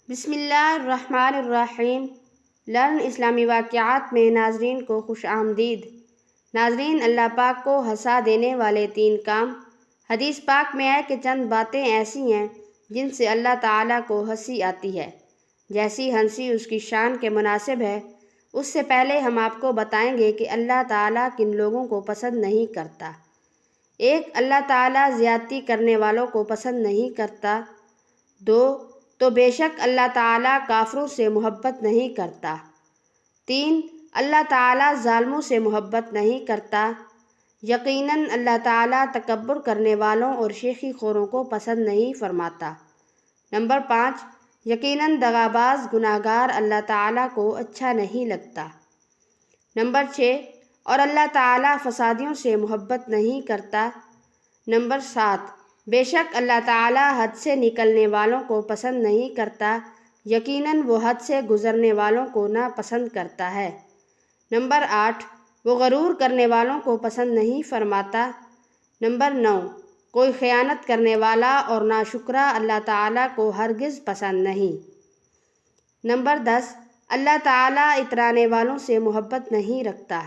بسم اللہ الرحمن الرحیم۔ لرن اسلامی واقعات میں ناظرین کو خوش آمدید۔ ناظرین، اللہ پاک کو ہنسا دینے والے 3 کام۔ حدیث پاک میں ہے کہ چند باتیں ایسی ہیں جن سے اللہ تعالیٰ کو ہنسی آتی ہے۔ جیسی ہنسی اس کی شان کے مناسب ہے۔ اس سے پہلے ہم آپ کو بتائیں گے کہ اللہ تعالیٰ کن لوگوں کو پسند نہیں کرتا۔ 1، اللہ تعالیٰ زیادتی کرنے والوں کو پسند نہیں کرتا۔ 2، تو بے شک اللہ تعالیٰ کافروں سے محبت نہیں کرتا۔ 3، اللہ تعالیٰ ظالموں سے محبت نہیں کرتا۔ یقیناً اللہ تعالیٰ تکبر کرنے والوں اور شیخی خوروں کو پسند نہیں فرماتا۔ نمبر 5، یقیناً دغاباز گناہگار اللہ تعالیٰ کو اچھا نہیں لگتا۔ نمبر 6، اور اللہ تعالیٰ فسادیوں سے محبت نہیں کرتا۔ نمبر 7، بے شک اللہ تعالیٰ حد سے نکلنے والوں کو پسند نہیں کرتا، یقیناً وہ حد سے گزرنے والوں کو ناپسند کرتا ہے۔ نمبر 8، وہ غرور کرنے والوں کو پسند نہیں فرماتا۔ نمبر 9، کوئی خیانت کرنے والا اور ناشکرا اللہ تعالیٰ کو ہرگز پسند نہیں۔ نمبر 10، اللہ تعالیٰ اترانے والوں سے محبت نہیں رکھتا۔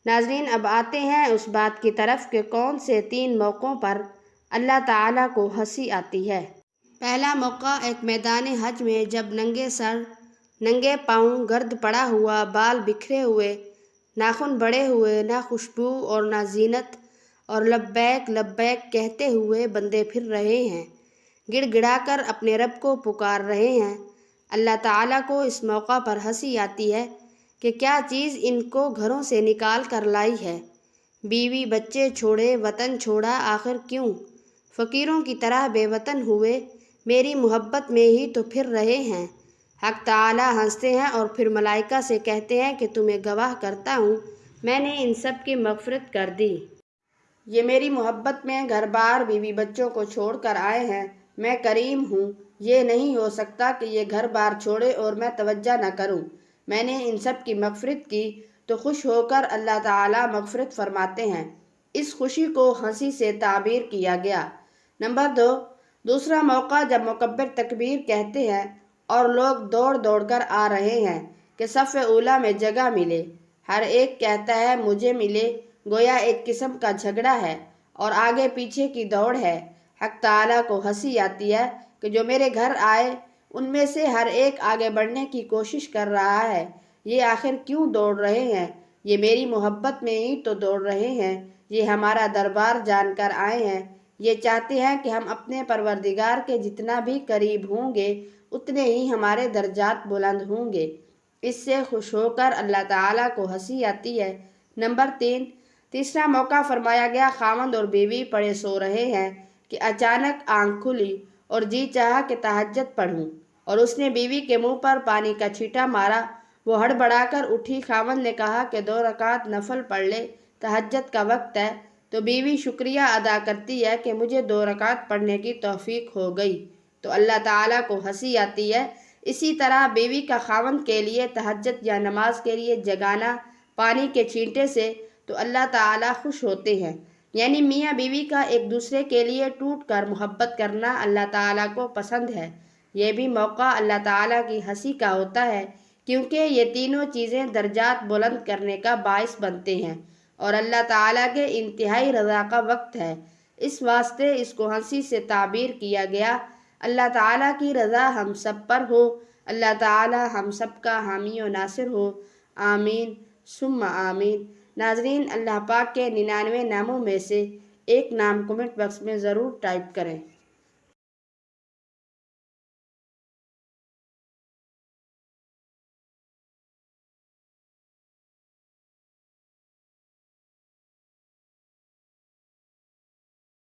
ناظرین، اب آتے ہیں اس بات کی طرف کہ کون سے 3 موقعوں پر اللہ تعالیٰ کو ہنسی آتی ہے۔ پہلا موقع ایک میدان حج میں، جب ننگے سر، ننگے پاؤں، گرد پڑا ہوا، بال بکھرے ہوئے، ناخن بڑے ہوئے، نہ خوشبو اور نہ زینت، اور لبیک لبیک کہتے ہوئے بندے پھر رہے ہیں، گڑ گڑا کر اپنے رب کو پکار رہے ہیں۔ اللہ تعالیٰ کو اس موقع پر ہنسی آتی ہے کہ کیا چیز ان کو گھروں سے نکال کر لائی ہے۔ بیوی بچے چھوڑے، وطن چھوڑا، آخر کیوں؟ فقیروں کی طرح بے وطن ہوئے، میری محبت میں ہی تو پھر رہے ہیں۔ حق تعالیٰ ہنستے ہیں اور پھر ملائکہ سے کہتے ہیں کہ تمہیں گواہ کرتا ہوں میں نے ان سب کی مغفرت کر دی۔ یہ میری محبت میں گھر بار بیوی بچوں کو چھوڑ کر آئے ہیں۔ میں کریم ہوں، یہ نہیں ہو سکتا کہ یہ گھر بار چھوڑے اور میں توجہ نہ کروں۔ میں نے ان سب کی مغفرت کی تو خوش ہو کر اللہ تعالیٰ مغفرت فرماتے ہیں۔ اس خوشی کو ہنسی سے تعبیر کیا گیا۔ نمبر 2، دوسرا موقع جب مکبر تکبیر کہتے ہیں اور لوگ دوڑ دوڑ کر آ رہے ہیں کہ صف اولیٰ میں جگہ ملے۔ ہر ایک کہتا ہے مجھے ملے، گویا ایک قسم کا جھگڑا ہے اور آگے پیچھے کی دوڑ ہے۔ حق تعالیٰ کو ہنسی آتی ہے کہ جو میرے گھر آئے ان میں سے ہر ایک آگے بڑھنے کی کوشش کر رہا ہے۔ یہ آخر کیوں دوڑ رہے ہیں؟ یہ میری محبت میں ہی تو دوڑ رہے ہیں۔ یہ ہمارا دربار جان کر آئے ہیں۔ یہ چاہتے ہیں کہ ہم اپنے پروردگار کے جتنا بھی قریب ہوں گے اتنے ہی ہمارے درجات بلند ہوں گے۔ اس سے خوش ہو کر اللہ تعالیٰ کو ہنسی آتی ہے۔ نمبر 3، تیسرا موقع فرمایا گیا، خاوند اور بیوی پڑے سو رہے ہیں کہ اچانک آنکھ کھلی اور جی چاہا کہ تہجد پڑھوں، اور اس نے بیوی کے منہ پر پانی کا چھینٹا مارا۔ وہ ہڑبڑا کر اٹھی۔ خاوند نے کہا کہ 2 رکعت نفل پڑھ لے، تہجد کا وقت ہے۔ تو بیوی شکریہ ادا کرتی ہے کہ مجھے 2 رکعت پڑھنے کی توفیق ہو گئی، تو اللہ تعالیٰ کو ہنسی آتی ہے۔ اسی طرح بیوی کا خاوند کے لیے تہجد یا نماز کے لیے جگانا پانی کے چھینٹے سے تو اللہ تعالیٰ خوش ہوتے ہیں۔ یعنی میاں بیوی کا ایک دوسرے کے لیے ٹوٹ کر محبت کرنا اللہ تعالیٰ کو پسند ہے۔ یہ بھی موقع اللہ تعالیٰ کی ہنسی کا ہوتا ہے کیونکہ یہ تینوں چیزیں درجات بلند کرنے کا باعث بنتے ہیں اور اللہ تعالیٰ کے انتہائی رضا کا وقت ہے، اس واسطے اس کو ہنسی سے تعبیر کیا گیا۔ اللہ تعالیٰ کی رضا ہم سب پر ہو۔ اللہ تعالیٰ ہم سب کا حامی و ناصر ہو۔ آمین ثم آمین۔ ناظرین، اللہ پاک کے 99 ناموں میں سے ایک نام کمنٹ باکس میں ضرور ٹائپ کریں۔